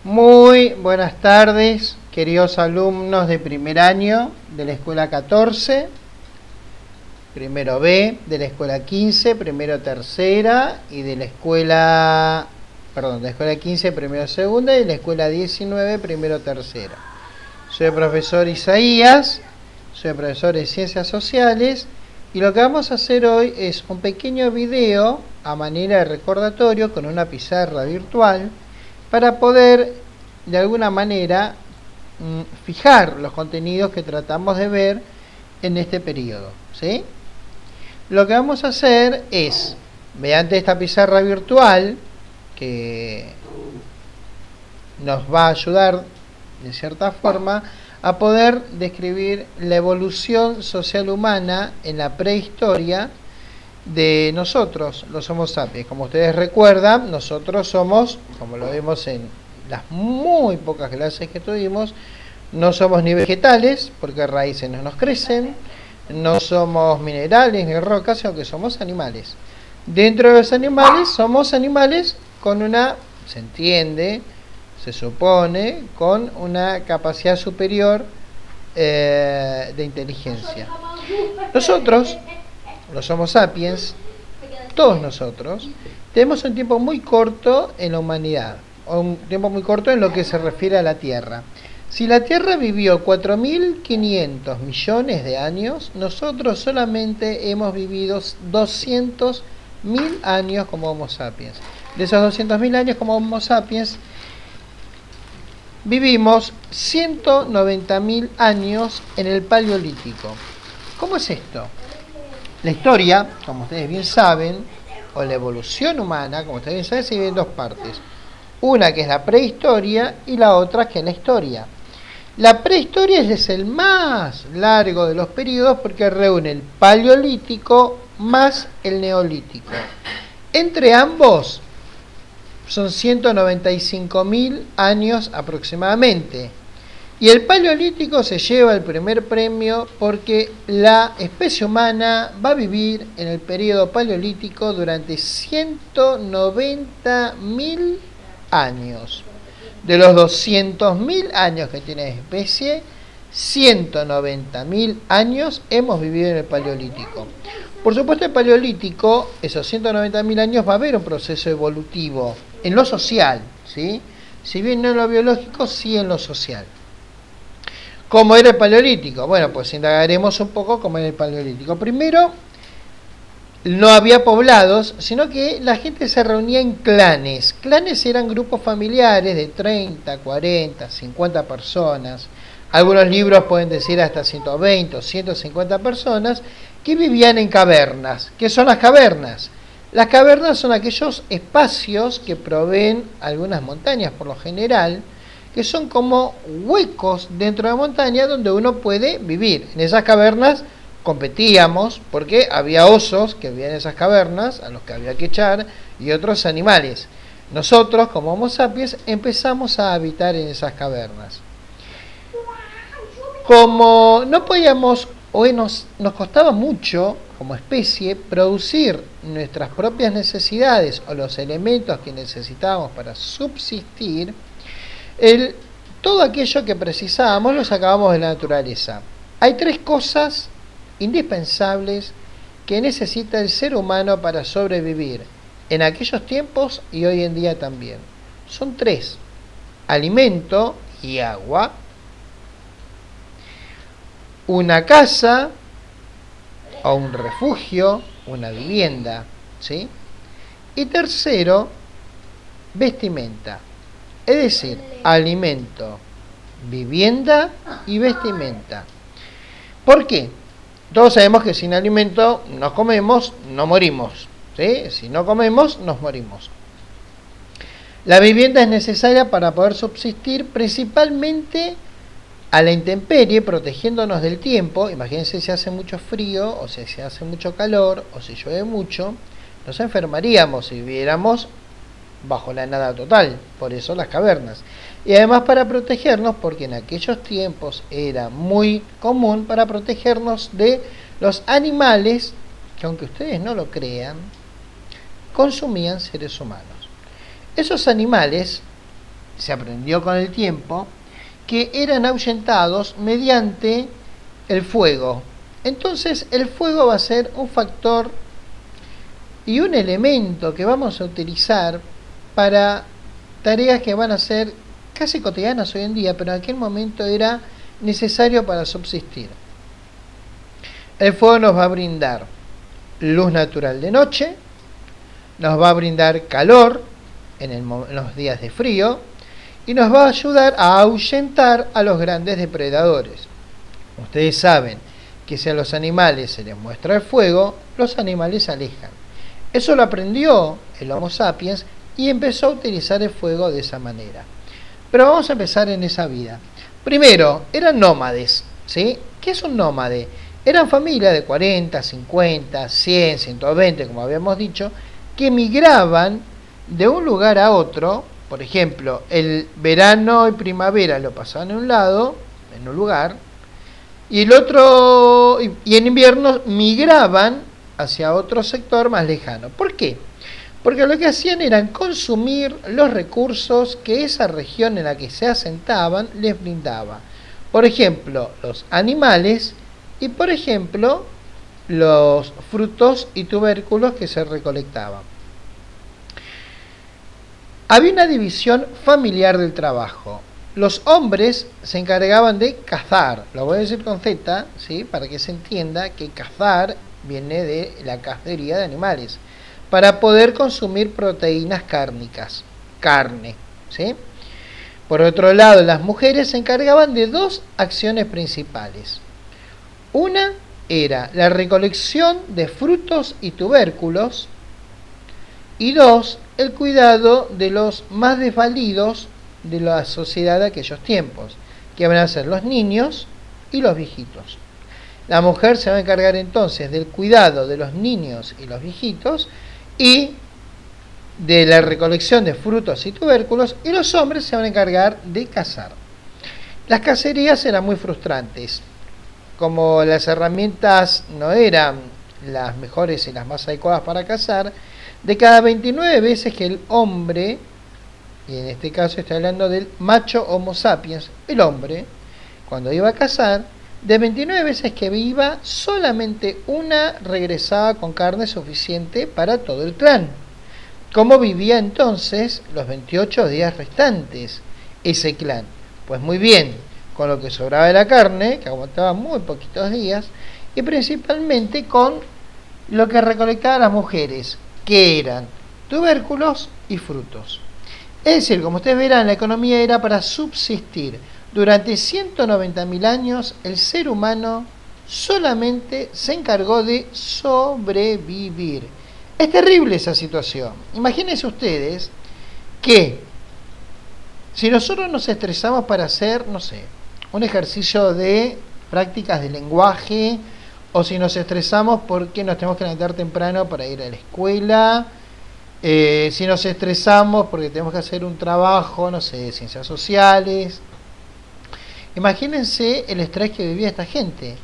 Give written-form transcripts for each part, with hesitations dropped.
Muy buenas tardes, queridos alumnos de primer año de la escuela 14, primero B, de la escuela 15, primero tercera, y de la escuela 15, primero segunda, y de la escuela 19, primero tercera. Soy el profesor Isaías, soy el profesor de Ciencias Sociales, y lo que vamos a hacer hoy es un pequeño video a manera de recordatorio con una pizarra virtual para poder de alguna manera fijar los contenidos que tratamos de ver en este periodo, ¿sí? Lo que vamos a hacer es, mediante esta pizarra virtual que nos va a ayudar de cierta forma a poder describir la evolución social humana en la prehistoria de nosotros, los Homo sapiens. Como ustedes recuerdan, nosotros somos, como lo vimos en las muy pocas clases que tuvimos, no somos ni vegetales, porque raíces no nos crecen, no somos minerales ni rocas, sino que somos animales. Dentro de los animales, somos animales con una, se entiende, se supone, con una capacidad superior de inteligencia. Nosotros, los Homo sapiens, todos nosotros, tenemos un tiempo muy corto en la humanidad, o un tiempo muy corto en lo que se refiere a la Tierra. Si la Tierra vivió 4.500 millones de años, nosotros solamente hemos vivido 200.000 años como Homo sapiens. De esos 200.000 años como Homo sapiens, vivimos 190.000 años en el Paleolítico. ¿Cómo es esto? La historia, como ustedes bien saben, o la evolución humana, como ustedes bien saben, se divide en dos partes. Una que es la prehistoria y la otra que es la historia. La prehistoria es el más largo de los periodos porque reúne el Paleolítico más el Neolítico. Entre ambos son 195.000 años aproximadamente. Y el Paleolítico se lleva el primer premio porque la especie humana va a vivir en el periodo Paleolítico durante 190.000 años. De los 200.000 años que tiene la especie, 190.000 años hemos vivido en el Paleolítico. Por supuesto, el Paleolítico, esos 190.000 años, va a haber un proceso evolutivo en lo social, ¿sí? Si bien no en lo biológico, sí en lo social. ¿Cómo era el Paleolítico? Bueno, pues indagaremos un poco cómo era el Paleolítico. Primero, no había poblados, sino que la gente se reunía en clanes. Clanes eran grupos familiares de 30, 40, 50 personas. Algunos libros pueden decir hasta 120 o 150 personas que vivían en cavernas. ¿Qué son las cavernas? Las cavernas son aquellos espacios que proveen algunas montañas, por lo general, que son como huecos dentro de la montaña donde uno puede vivir. En esas cavernas competíamos porque había osos que vivían en esas cavernas a los que había que echar y otros animales. Nosotros, como Homo sapiens, empezamos a habitar en esas cavernas. Como no podíamos o nos costaba mucho como especie producir nuestras propias necesidades o los elementos que necesitábamos para subsistir, todo aquello que precisábamos lo sacábamos de la naturaleza. Hay tres cosas indispensables que necesita el ser humano para sobrevivir en aquellos tiempos y hoy en día también. Son tres: alimento y agua, una casa o un refugio, una vivienda, ¿sí? Y tercero, vestimenta. Es decir, alimento, vivienda y vestimenta. ¿Por qué? Todos sabemos que sin alimento no comemos, no morimos, ¿sí? Si no comemos, nos morimos. La vivienda es necesaria para poder subsistir principalmente a la intemperie, protegiéndonos del tiempo. Imagínense si hace mucho frío, o si hace mucho calor, o si llueve mucho, nos enfermaríamos si viviéramos bajo la nada total, por eso las cavernas. Y además para protegernos, porque en aquellos tiempos era muy común para protegernos de los animales que, aunque ustedes no lo crean, consumían seres humanos. Esos animales se aprendió con el tiempo, que eran ahuyentados mediante el fuego. Entonces el fuego va a ser un factor y un elemento que vamos a utilizar para tareas que van a ser casi cotidianas hoy en día, pero en aquel momento era necesario para subsistir. El fuego nos va a brindar luz natural de noche, nos va a brindar calor en los días de frío y nos va a ayudar a ahuyentar a los grandes depredadores. Ustedes saben que si a los animales se les muestra el fuego, los animales se alejan. Eso lo aprendió el Homo sapiens y empezó a utilizar el fuego de esa manera. Pero vamos a empezar en esa vida. Primero, eran nómades, ¿sí? ¿Qué es un nómade? Eran familias de 40, 50, 100, 120, como habíamos dicho, que migraban de un lugar a otro. Por ejemplo, el verano y primavera lo pasaban en un lado, en un lugar, y el otro, y en invierno migraban hacia otro sector más lejano. ¿Por qué? Porque lo que hacían era consumir los recursos que esa región en la que se asentaban les brindaba. Por ejemplo, los animales y, por ejemplo, los frutos y tubérculos que se recolectaban. Había una división familiar del trabajo. Los hombres se encargaban de cazar, lo voy a decir con Z, ¿sí? Para que se entienda que cazar viene de la cacería de animales, para poder consumir proteínas cárnicas, carne, ¿sí? Por otro lado, las mujeres se encargaban de dos acciones principales. Una era la recolección de frutos y tubérculos, y dos, el cuidado de los más desvalidos de la sociedad de aquellos tiempos, que van a ser los niños y los viejitos. La mujer se va a encargar entonces del cuidado de los niños y los viejitos y de la recolección de frutos y tubérculos, y los hombres se van a encargar de cazar. Las cacerías eran muy frustrantes. Como las herramientas no eran las mejores y las más adecuadas para cazar, de cada 29 veces que el hombre, y en este caso estoy hablando del macho Homo sapiens, el hombre, cuando iba a cazar, de 29 veces que iba, solamente una regresaba con carne suficiente para todo el clan. ¿Cómo vivía entonces los 28 días restantes ese clan? Pues muy bien, con lo que sobraba de la carne, que aguantaba muy poquitos días, y principalmente con lo que recolectaban las mujeres, que eran tubérculos y frutos. Es decir, como ustedes verán, la economía era para subsistir. Durante 190.000 años, el ser humano solamente se encargó de sobrevivir. Es terrible esa situación. Imagínense ustedes que si nosotros nos estresamos para hacer, no sé, un ejercicio de prácticas de lenguaje, o si nos estresamos porque nos tenemos que levantar temprano para ir a la escuela, si nos estresamos porque tenemos que hacer un trabajo, no sé, de ciencias sociales. Imagínense el estrés que vivía esta gente.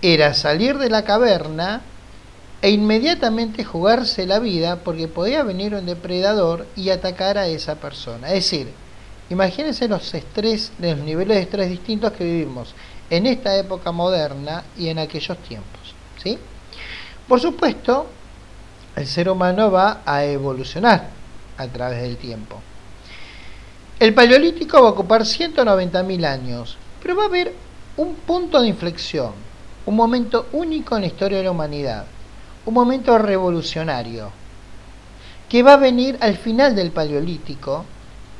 Era salir de la caverna e inmediatamente jugarse la vida porque podía venir un depredador y atacar a esa persona. Es decir, imagínense los niveles de estrés distintos que vivimos en esta época moderna y en aquellos tiempos, ¿sí? Por supuesto, el ser humano va a evolucionar a través del tiempo. El Paleolítico va a ocupar 190.000 años, pero va a haber un punto de inflexión, un momento único en la historia de la humanidad, un momento revolucionario, que va a venir al final del Paleolítico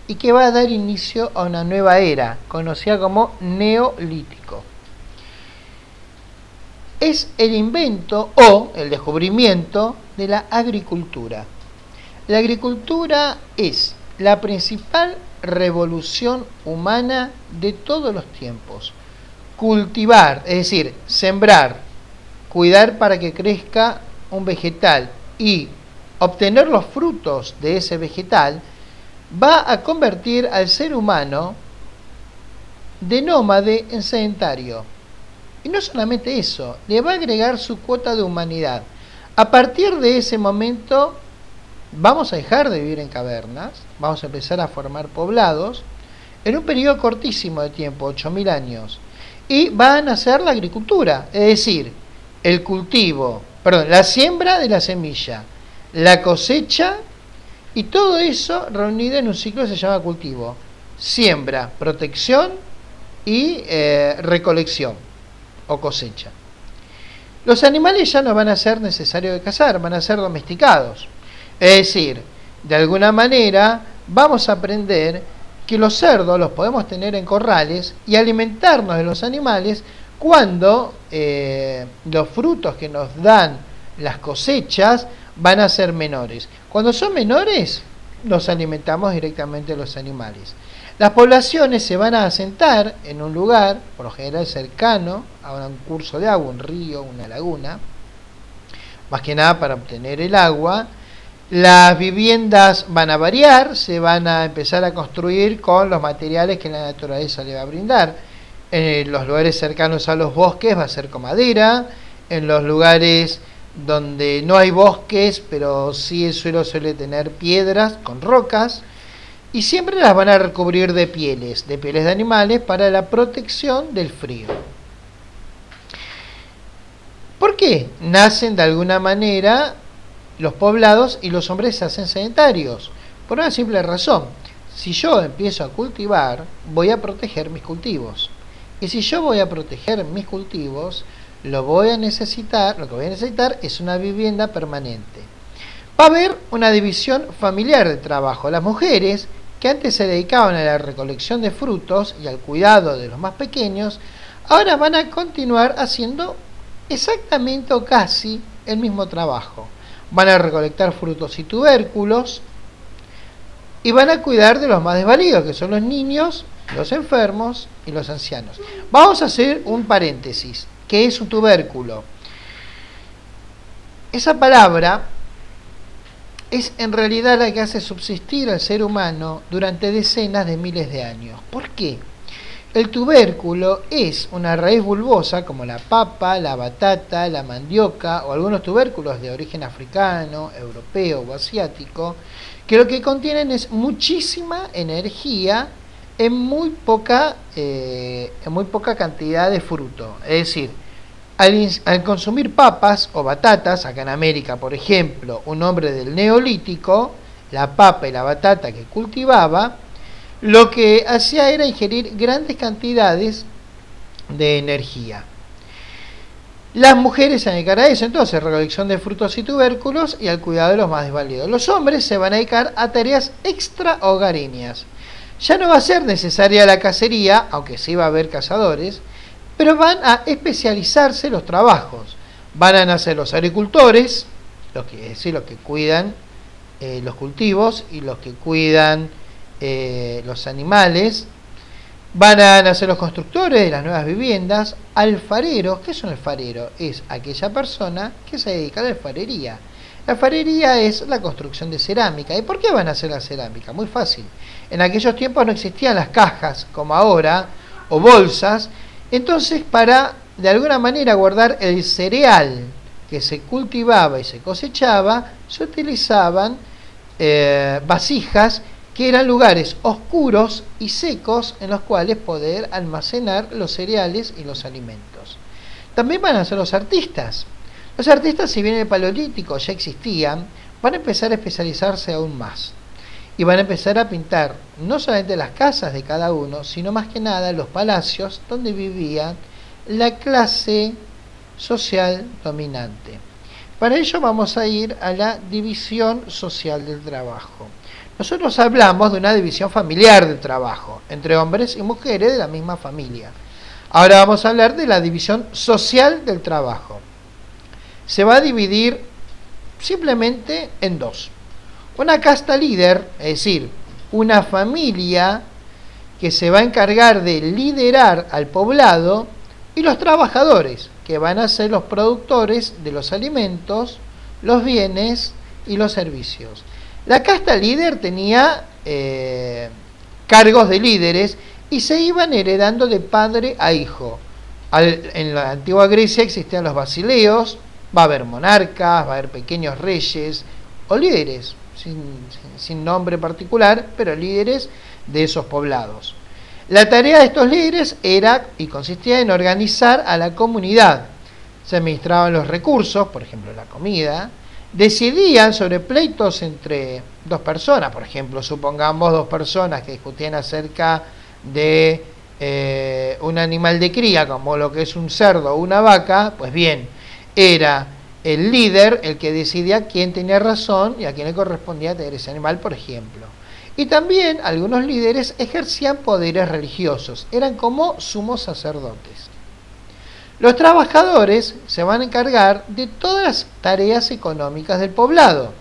y que va a dar inicio a una nueva era, conocida como Neolítico. Es el invento o el descubrimiento de la agricultura. La agricultura es la principal revolución humana de todos los tiempos. Cultivar, es decir, sembrar, cuidar para que crezca un vegetal y obtener los frutos de ese vegetal, va a convertir al ser humano de nómade en sedentario. Y no solamente eso, le va a agregar su cuota de humanidad. A partir de ese momento, vamos a dejar de vivir en cavernas, vamos a empezar a formar poblados en un periodo cortísimo de tiempo, 8.000 años, y va a nacer la agricultura, es decir, el cultivo, perdón, la siembra de la semilla, la cosecha y todo eso reunido en un ciclo que se llama cultivo. Siembra, protección y recolección o cosecha. Los animales ya no van a ser necesarios de cazar, van a ser domesticados. Es decir, de alguna manera vamos a aprender que los cerdos los podemos tener en corrales y alimentarnos de los animales cuando los frutos que nos dan las cosechas van a ser menores. Cuando son menores, nos alimentamos directamente de los animales. Las poblaciones se van a asentar en un lugar, por lo general cercano a un curso de agua, un río, una laguna, más que nada para obtener el agua. Las viviendas van a variar, se van a empezar a construir con los materiales que la naturaleza le va a brindar. En los lugares cercanos a los bosques va a ser con madera, en los lugares donde no hay bosques, pero sí el suelo suele tener piedras con rocas, y siempre las van a recubrir de pieles de animales para la protección del frío. ¿Por qué nacen de alguna manera los poblados y los hombres se hacen sedentarios? Por una simple razón. Si yo empiezo a cultivar, voy a proteger mis cultivos. Y si yo voy a proteger mis cultivos, lo que voy a necesitar es una vivienda permanente. Va a haber una división familiar de trabajo. Las mujeres, que antes se dedicaban a la recolección de frutos y al cuidado de los más pequeños, ahora van a continuar haciendo exactamente o casi el mismo trabajo. Van a recolectar frutos y tubérculos y van a cuidar de los más desvalidos, que son los niños, los enfermos y los ancianos. Vamos a hacer un paréntesis. ¿Qué es un tubérculo? Esa palabra es en realidad la que hace subsistir al ser humano durante decenas de miles de años. ¿Por qué? El tubérculo es una raíz bulbosa como la papa, la batata, la mandioca o algunos tubérculos de origen africano, europeo o asiático, que lo que contienen es muchísima energía en muy poca cantidad de fruto. Es decir, al consumir papas o batatas, acá en América por ejemplo, un hombre del Neolítico, la papa y la batata que cultivaba, lo que hacía era ingerir grandes cantidades de energía. Las mujeres se van a dedicar a eso, entonces, recolección de frutos y tubérculos y al cuidado de los más desvalidos. Los hombres se van a dedicar a tareas extra hogareñas. Ya no va a ser necesaria la cacería, aunque sí va a haber cazadores, pero van a especializarse los trabajos. Van a nacer los agricultores, los que cuidan los cultivos y los que cuidan los animales. Van a nacer los constructores de las nuevas viviendas, alfareros. ¿Qué es un alfarero? Es aquella persona que se dedica a la alfarería. La alfarería es la construcción de cerámica. ¿Y por qué van a hacer la cerámica? Muy fácil. En aquellos tiempos no existían las cajas como ahora, o bolsas. Entonces, para de alguna manera guardar el cereal que se cultivaba y se cosechaba, se utilizaban vasijas que eran lugares oscuros y secos en los cuales poder almacenar los cereales y los alimentos. También van a ser los artistas. Los artistas, si bien en el Paleolítico ya existían, van a empezar a especializarse aún más. Y van a empezar a pintar no solamente las casas de cada uno, sino más que nada los palacios donde vivía la clase social dominante. Para ello vamos a ir a la división social del trabajo. Nosotros hablamos de una división familiar del trabajo, entre hombres y mujeres de la misma familia. Ahora vamos a hablar de la división social del trabajo. Se va a dividir simplemente en dos. Una casta líder, es decir, una familia que se va a encargar de liderar al poblado, y los trabajadores, que van a ser los productores de los alimentos, los bienes y los servicios. La casta líder tenía cargos de líderes y se iban heredando de padre a hijo. En la antigua Grecia existían los basileos, va a haber monarcas, va a haber pequeños reyes o líderes. sin nombre particular, pero líderes de esos poblados. La tarea de estos líderes era y consistía en organizar a la comunidad. Se administraban los recursos, por ejemplo la comida, decidían sobre pleitos entre dos personas, por ejemplo, supongamos dos personas que discutían acerca de un animal de cría, como lo que es un cerdo o una vaca, pues bien, era el líder el que decidía quién tenía razón y a quién le correspondía tener ese animal, por ejemplo. Y también algunos líderes ejercían poderes religiosos, eran como sumos sacerdotes. Los trabajadores se van a encargar de todas las tareas económicas del poblado.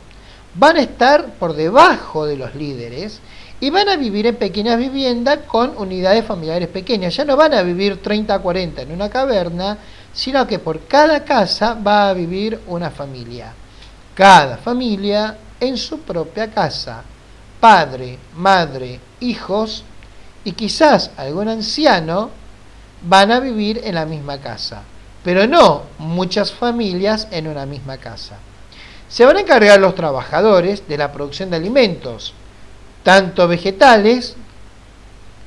Van a estar por debajo de los líderes y van a vivir en pequeñas viviendas con unidades familiares pequeñas. Ya no van a vivir 30 o 40 en una caverna, sino que por cada casa va a vivir una familia. Cada familia en su propia casa. Padre, madre, hijos y quizás algún anciano van a vivir en la misma casa, pero no muchas familias en una misma casa. Se van a encargar los trabajadores de la producción de alimentos, tanto vegetales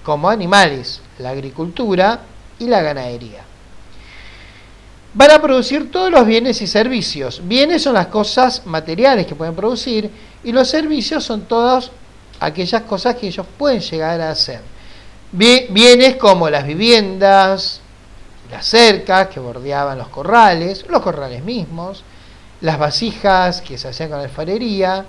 como animales, la agricultura y la ganadería. Van a producir todos los bienes y servicios. Bienes son las cosas materiales que pueden producir y los servicios son todas aquellas cosas que ellos pueden llegar a hacer. Bienes como las viviendas, las cercas que bordeaban los corrales mismos, las vasijas que se hacían con alfarería.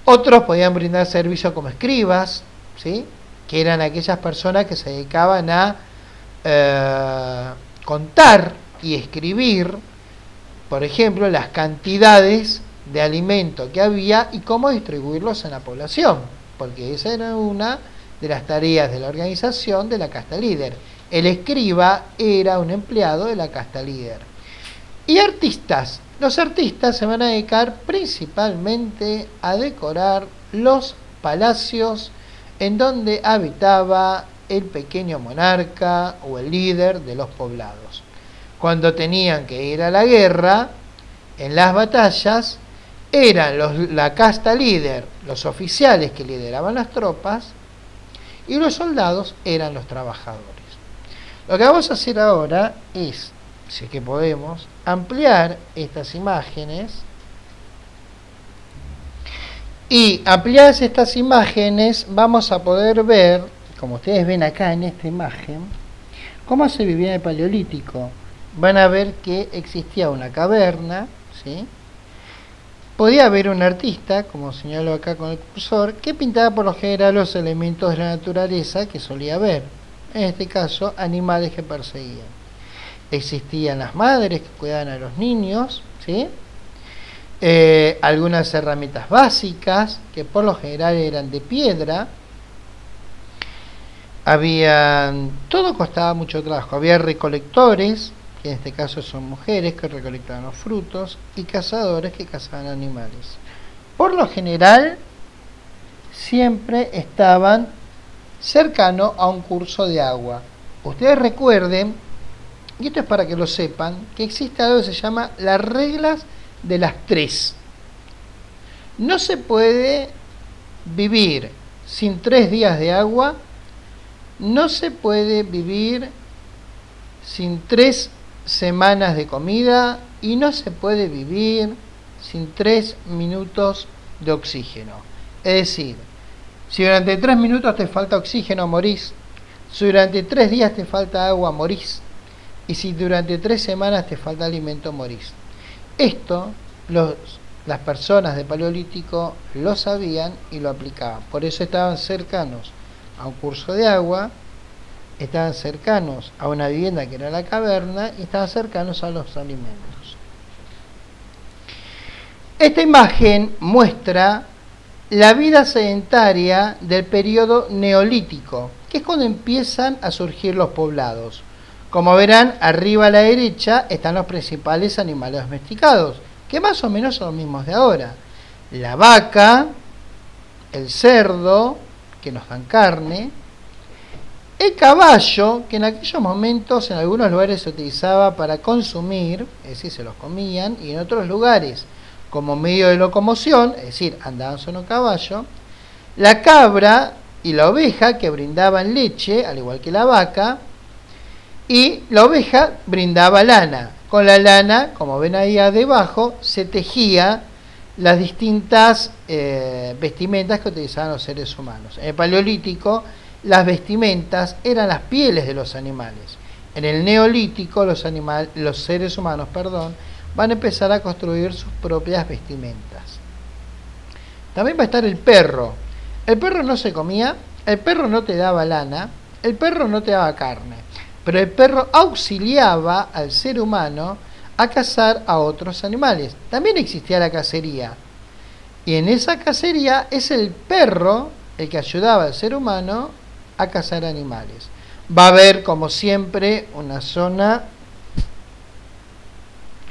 Otros podían brindar servicio como escribas, ¿sí?, que eran aquellas personas que se dedicaban a contar y escribir, por ejemplo, las cantidades de alimento que había y cómo distribuirlos en la población, porque esa era una de las tareas de la organización de la casta líder. El escriba era un empleado de la casta líder. Y artistas. Los artistas se van a dedicar principalmente a decorar los palacios en donde habitaba el pequeño monarca o el líder de los poblados. Cuando tenían que ir a la guerra, en las batallas, eran la casta líder, los oficiales que lideraban las tropas, y los soldados eran los trabajadores. Lo que vamos a hacer ahora es, si es que podemos, ampliar estas imágenes. Y ampliadas estas imágenes vamos a poder ver, como ustedes ven acá en esta imagen, cómo se vivía en el Paleolítico. Van a ver que existía una caverna, ¿sí? Podía haber un artista, como señalo acá con el cursor, que pintaba por lo general los elementos de la naturaleza que solía ver. En este caso, animales que perseguían. Existían las madres que cuidaban a los niños, ¿sí? Algunas herramientas básicas, que por lo general eran de piedra. Todo costaba mucho trabajo. Había recolectores, que en este caso son mujeres que recolectaban los frutos, y cazadores que cazaban animales. Por lo general, siempre estaban cercanos a un curso de agua. Ustedes recuerden, y esto es para que lo sepan, que existe algo que se llama las reglas de las tres. No se puede vivir sin 3 días de agua, no se puede vivir sin 3 semanas de comida y no se puede vivir sin 3 minutos de oxígeno. Es decir, si durante 3 minutos te falta oxígeno, morís. Si durante 3 días te falta agua, morís. Y si durante 3 semanas te falta alimento, morís. Esto las personas del Paleolítico lo sabían y lo aplicaban. Por eso estaban cercanos a un curso de agua, estaban cercanos a una vivienda que era la caverna y estaban cercanos a los alimentos. Esta imagen muestra la vida sedentaria del periodo neolítico, que es cuando empiezan a surgir los poblados. Como verán, arriba a la derecha están los principales animales domesticados, que más o menos son los mismos de ahora. La vaca, el cerdo, que nos dan carne, el caballo, que en aquellos momentos en algunos lugares se utilizaba para consumir, es decir, se los comían, y en otros lugares, como medio de locomoción, es decir, andaban sobre un caballo, la cabra y la oveja que brindaban leche, al igual que la vaca, y la oveja brindaba lana. Con la lana, como ven ahí debajo, se tejía las distintas vestimentas que utilizaban los seres humanos. En el Paleolítico, las vestimentas eran las pieles de los animales. En el Neolítico, los seres humanos, van a empezar a construir sus propias vestimentas. También va a estar el perro. El perro no se comía, el perro no te daba lana, el perro no te daba carne, pero el perro auxiliaba al ser humano a cazar a otros animales. También existía la cacería. Y en esa cacería es el perro el que ayudaba al ser humano a cazar animales. Va a haber, como siempre, una zona,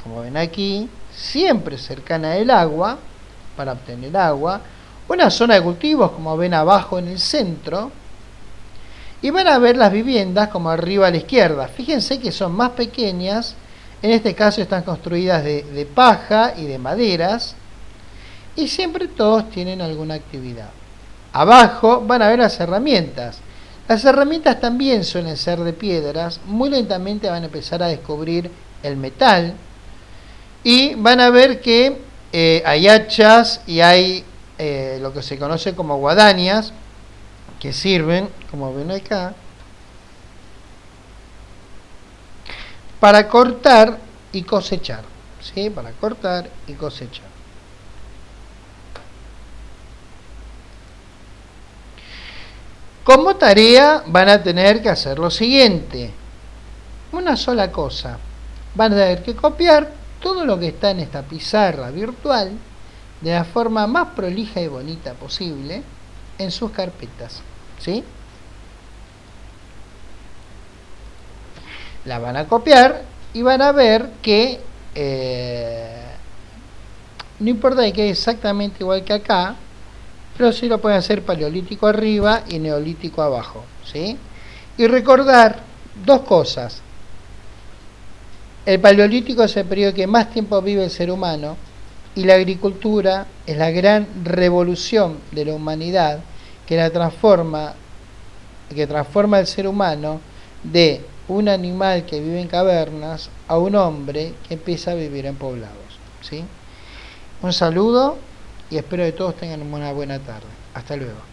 como ven aquí, siempre cercana al agua, para obtener agua. Una zona de cultivos, como ven abajo en el centro. Y van a ver las viviendas, como arriba a la izquierda. Fíjense que son más pequeñas. En este caso están construidas de paja y de maderas. Y siempre todos tienen alguna actividad. Abajo van a ver las herramientas. Las herramientas también suelen ser de piedras. Muy lentamente van a empezar a descubrir el metal. Y van a ver que hay hachas y hay lo que se conoce como guadañas, que sirven, como ven acá, para cortar y cosechar. ¿Sí? Para cortar y cosechar. Como tarea van a tener que hacer lo siguiente. Una sola cosa. Van a tener que copiar todo lo que está en esta pizarra virtual de la forma más prolija y bonita posible en sus carpetas. ¿Sí? La van a copiar y van a ver que no importa que quede exactamente igual que acá, pero sí lo pueden hacer paleolítico arriba y neolítico abajo. ¿Sí? Y recordar dos cosas. El paleolítico es el periodo que más tiempo vive el ser humano, y la agricultura es la gran revolución de la humanidad que transforma al ser humano de un animal que vive en cavernas a un hombre que empieza a vivir en poblados. ¿Sí? Un saludo y espero que todos tengan una buena tarde. Hasta luego.